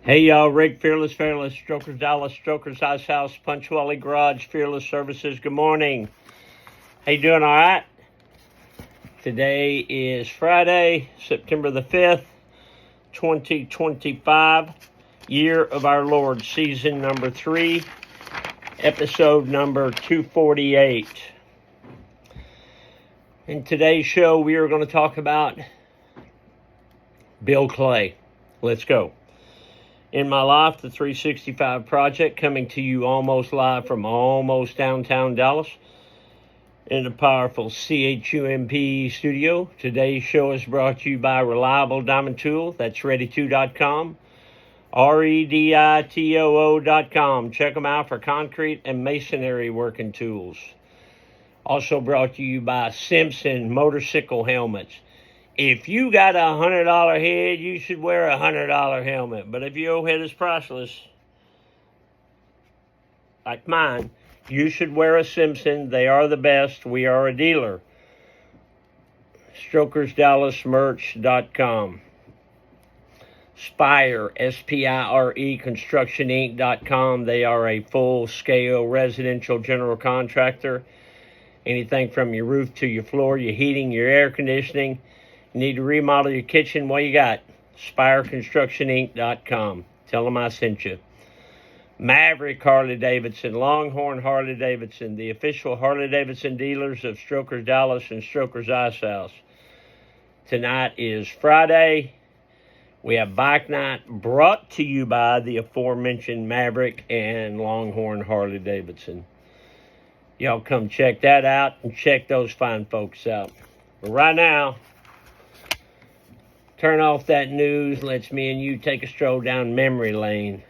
Hey y'all, Rick, Fearless, Strokers Dallas, Strokers Ice House, Punch Valley Garage, Fearless Services. Good morning. How you doing? All right? Today is Friday, September the 5th, 2025, year of our Lord, season number 3, episode number 248. In today's show, we are going to talk about Bill Clay. Let's go. In My Life, the 365 Project, coming to you almost live from almost downtown Dallas in the powerful CHUMP studio. Today's show is brought to you by Reliable Diamond Tool. That's ready2.com, REDITOO.com. Check them out for concrete and masonry working tools. Also brought to you by Simpson Motorcycle Helmets. If you got a $100 head, you should wear a $100 helmet. But if your head is priceless, like mine, you should wear a Simpson. They are the best. We are a dealer. StrokersDallasMerch.com. Spire, SPIRE, ConstructionInc.com. They are a full-scale residential general contractor. Anything from your roof to your floor, your heating, your air conditioning. You need to remodel your kitchen? What you got? SpireConstructionInc.com. Tell them I sent you. Maverick Harley-Davidson, Longhorn Harley-Davidson, the official Harley-Davidson dealers of Strokers Dallas and Strokers Ice House. Tonight is Friday. We have Bike Night brought to you by the aforementioned Maverick and Longhorn Harley-Davidson. Y'all come check that out and check those fine folks out. But right now, turn off that news. Let's me and you take a stroll down memory lane.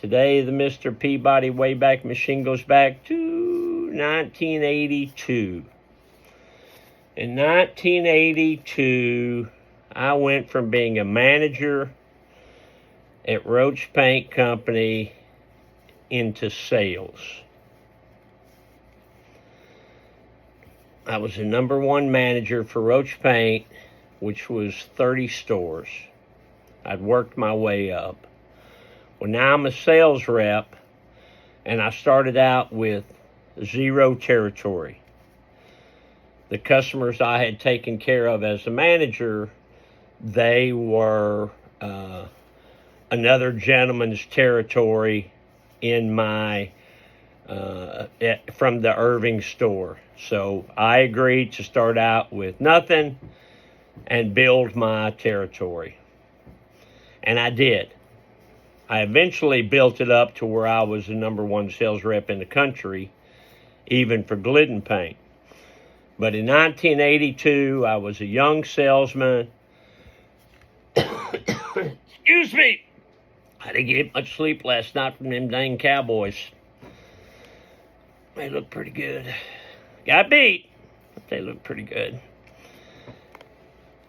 Today, the Mr. Peabody Wayback Machine goes back to 1982. In 1982, I went from being a manager at Roach Paint Company into sales. I was the number one manager for Roach Paint, which was 30 stores. I'd worked my way up. Well, now I'm a sales rep, and I started out with 0 territory. The customers I had taken care of as a manager, they were another gentleman's territory in my from the Irving store. So I agreed to start out with nothing and build my territory. And I did. I eventually built it up to where I was the number one sales rep in the country, even for Glidden Paint. But in 1982, I was a young salesman. Excuse me. I didn't get much sleep last night from them dang Cowboys. They look pretty good. Got beat, but they look pretty good.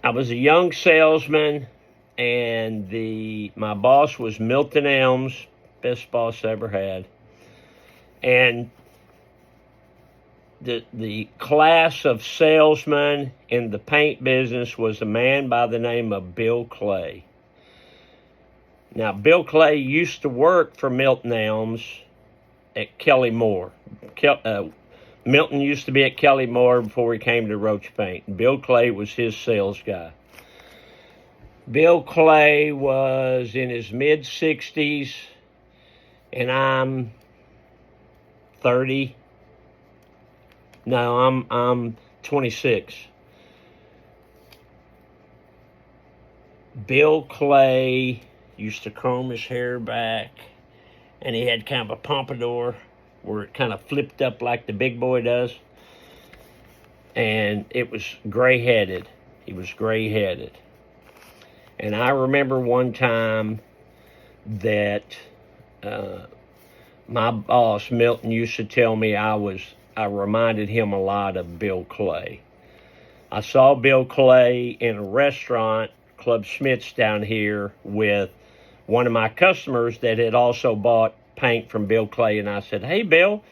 I was a young salesman, and my boss was Milton Elms, best boss I ever had. And the class of salesmen in the paint business was a man by the name of Bill Clay. Now, Bill Clay used to work for Milton Elms at Kelly Moore. Milton used to be at Kelly Moore before he came to Roach Paint. Bill Clay was his sales guy. Bill Clay was in his mid-60s, and I'm 30. No, I'm 26. Bill Clay used to comb his hair back, and he had kind of a pompadour where it kind of flipped up like the big boy does. And it was gray-headed. He was gray-headed. And I remember one time that my boss, Milton, used to tell me I reminded him a lot of Bill Clay. I saw Bill Clay in a restaurant, Club Schmitz down here, with one of my customers that had also bought paint from Bill Clay, and I said, "Hey, Bill,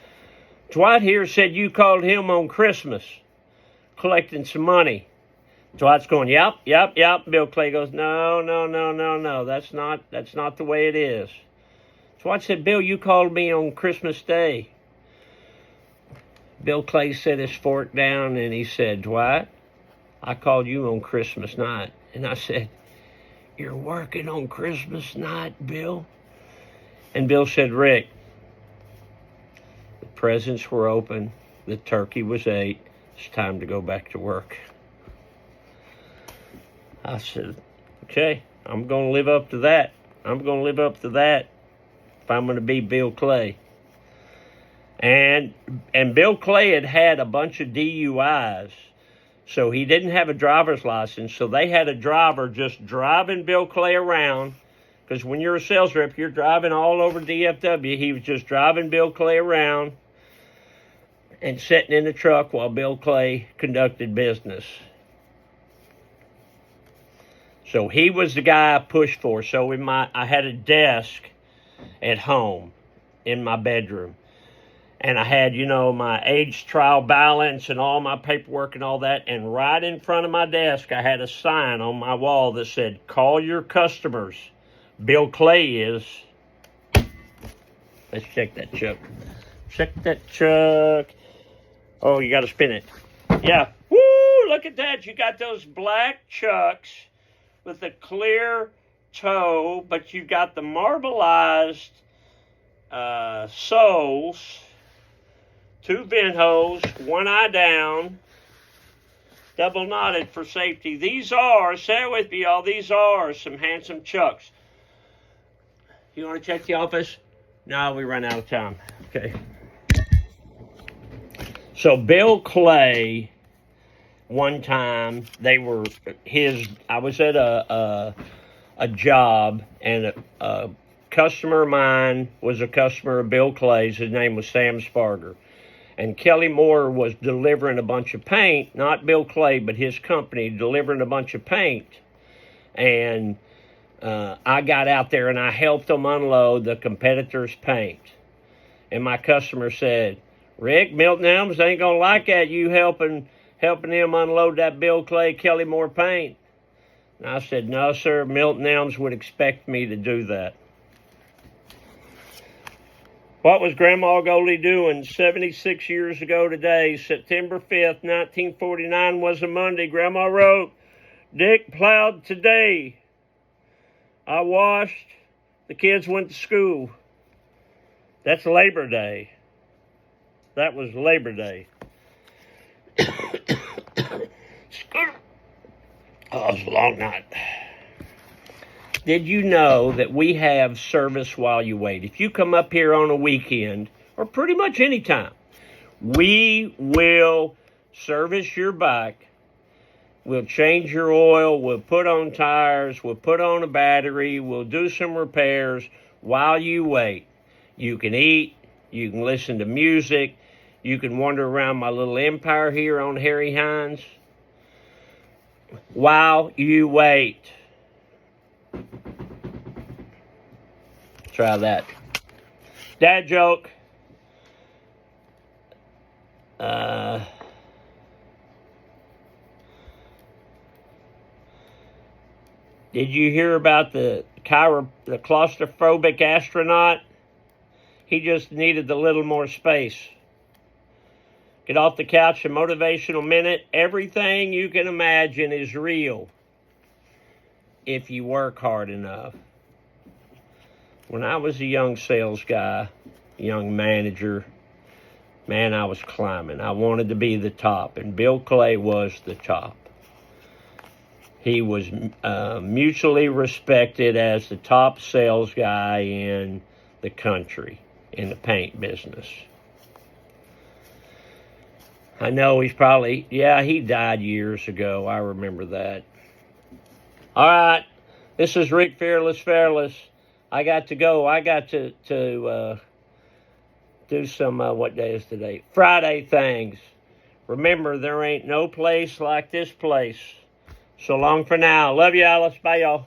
Dwight here said you called him on Christmas collecting some money. Dwight's going, yep, yep, yep. Bill Clay goes, no, no, no, no, no. That's not the way it is. Dwight said, Bill, you called me on Christmas Day. Bill Clay set his fork down and he said, Dwight, I called you on Christmas night. And I said, you're working on Christmas night, Bill? And Bill said, Rick, the presents were open, the turkey was ate, it's time to go back to work. I said, okay, I'm going to live up to that. I'm going to live up to that if I'm going to be Bill Clay. And Bill Clay had a bunch of DUIs, so he didn't have a driver's license, so they had a driver just driving Bill Clay around, because when you're a sales rep, you're driving all over DFW. He was just driving Bill Clay around and sitting in the truck while Bill Clay conducted business. So he was the guy I pushed for. So I had a desk at home in my bedroom. And I had, my age trial balance and all my paperwork and all that. And right in front of my desk, I had a sign on my wall that said, call your customers. Bill Clay is. Let's check that truck. Check that truck. Oh, you got to spin it. Yeah. Woo! Look at that. You got those black chucks with a clear toe, but you've got the marbleized soles, 2 vent holes, 1 eye down, double knotted for safety. These are, say it with me, y'all, these are some handsome chucks. You want to check the office? No, we run out of time. Okay. So Bill Clay, one time, I was at a job, and a customer of mine was a customer of Bill Clay's. His name was Sam Sparger. And Kelly Moore was delivering a bunch of paint, not Bill Clay, but his company, delivering a bunch of paint. And I got out there and I helped them unload the competitor's paint. And my customer said, Rick, Milton Elms ain't going to like that, you helping them unload that Bill Clay, Kelly Moore paint. And I said, no, sir, Milton Elms would expect me to do that. What was Grandma Goldie doing 76 years ago today? September 5th, 1949 was a Monday. Grandma wrote, Dick plowed today. I washed. The kids went to school. That's Labor Day. That was Labor Day. Oh, it was a long night. Did you know that we have service while you wait? If you come up here on a weekend, or pretty much any time, we will service your bike. We'll change your oil. We'll put on tires. We'll put on a battery. We'll do some repairs while you wait. You can eat. You can listen to music. You can wander around my little empire here on Harry Hines while you wait. Try that. Dad joke. Did you hear about the claustrophobic astronaut? He just needed a little more space. Get off the couch, a motivational minute. Everything you can imagine is real if you work hard enough. When I was a young sales guy, young manager, man, I was climbing. I wanted to be the top, and Bill Clay was the top. He was mutually respected as the top sales guy in the country, in the paint business. I know he's probably, he died years ago. I remember that. All right, this is Rick Fearless. I got to go. I got to do some, what day is today? Friday things. Remember, there ain't no place like this place. So long for now. Love you, Alice. Bye, y'all.